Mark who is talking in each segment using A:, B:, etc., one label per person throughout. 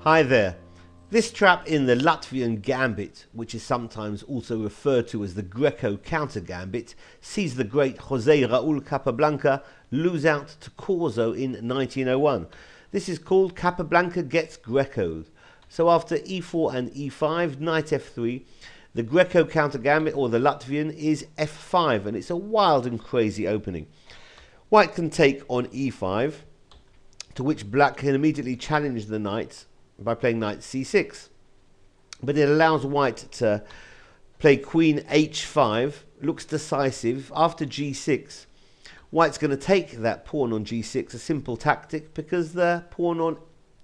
A: Hi there. This trap in the Latvian gambit, which is sometimes also referred to as the Grecoed counter gambit, sees the great José Raúl Capablanca lose out to Corzo in 1901. This is called Capablanca gets Grecoed. So after e4 and e5, knight f3, the Grecoed counter gambit, or the Latvian, is f5, and it's a wild and crazy opening. White can take on e5, to which black can immediately challenge the knight by playing knight c6, but it allows white to play queen h5, looks decisive. After g6, white's going to take that pawn on g6, a simple tactic, because the pawn on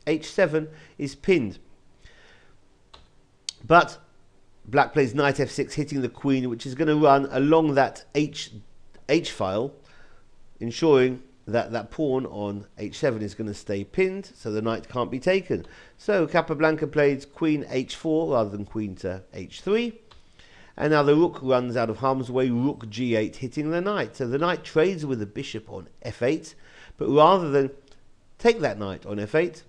A: h7 is pinned. But black plays knight f6, hitting the queen, which is going to run along that h file, ensuring that that pawn on h7 is going to stay pinned, so the knight can't be taken. So Capablanca played queen h4 rather than queen to h3, and now the rook runs out of harm's way, rook g8, hitting the knight. So the knight trades with the bishop on f8, but rather than take that knight on f8,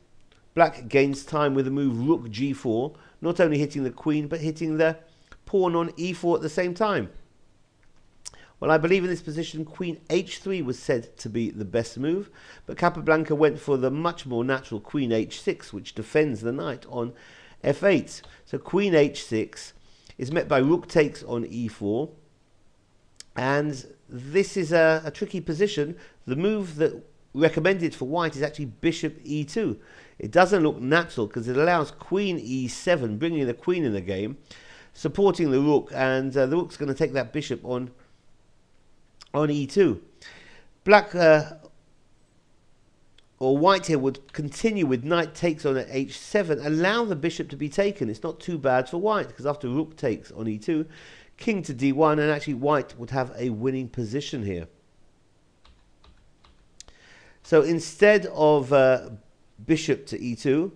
A: black gains time with the move rook g4, not only hitting the queen but hitting the pawn on e4 at the same time. Well, I believe in this position queen h3 was said to be the best move, but Capablanca went for the much more natural queen h6, which defends the knight on f8. So queen h6 is met by rook takes on e4, and this is a tricky position. The move that recommended for white is actually bishop e2. It doesn't look natural because it allows queen e7, bringing the queen in the game, supporting the rook, and the rook's going to take that bishop on e2. Black or white here would continue with knight takes on h7, allow the bishop to be taken. It's not too bad for white, because after rook takes on e2, king to d1, and actually white would have a winning position here. So instead of bishop to e2,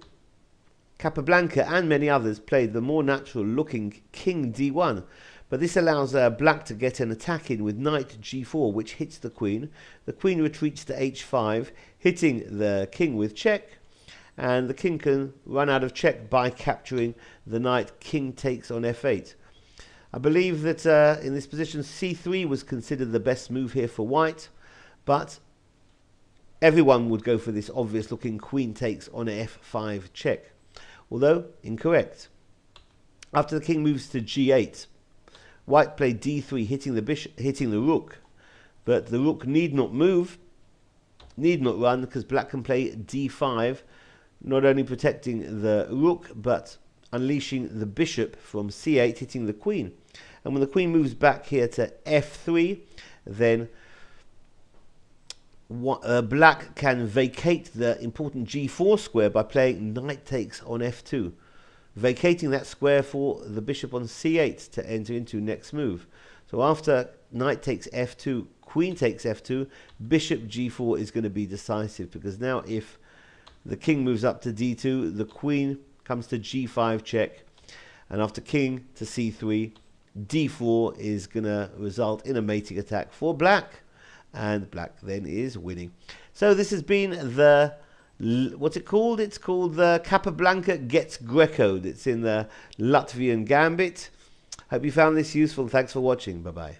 A: Capablanca and many others played the more natural looking king d1. But this allows black to get an attack in with knight g4, which hits the queen. The queen retreats to h5, hitting the king with check. And the king can run out of check by capturing the knight. King takes on f8. I believe that in this position, c3 was considered the best move here for white. But everyone would go for this obvious looking queen takes on f5 check. Although incorrect. After the king moves to g8, white played d3, hitting the bishop, hitting the rook, but the rook need not move, need not run, because black can play d5, not only protecting the rook but unleashing the bishop from c8, hitting the queen. And when the queen moves back here to f3, then black can vacate the important g4 square by playing knight takes on f2. Vacating that square for the bishop on c8 to enter into next move. So after knight takes f2, queen takes f2, bishop g4 is going to be decisive, because now if the king moves up to d2, the queen comes to g5 check, and after king to c3, d4 is going to result in a mating attack for black, and black then is winning. So this has been the what's it called? It's called the Capablanca gets Grecoed. It's in the Latvian gambit. Hope you found this useful. Thanks for watching. Bye-bye.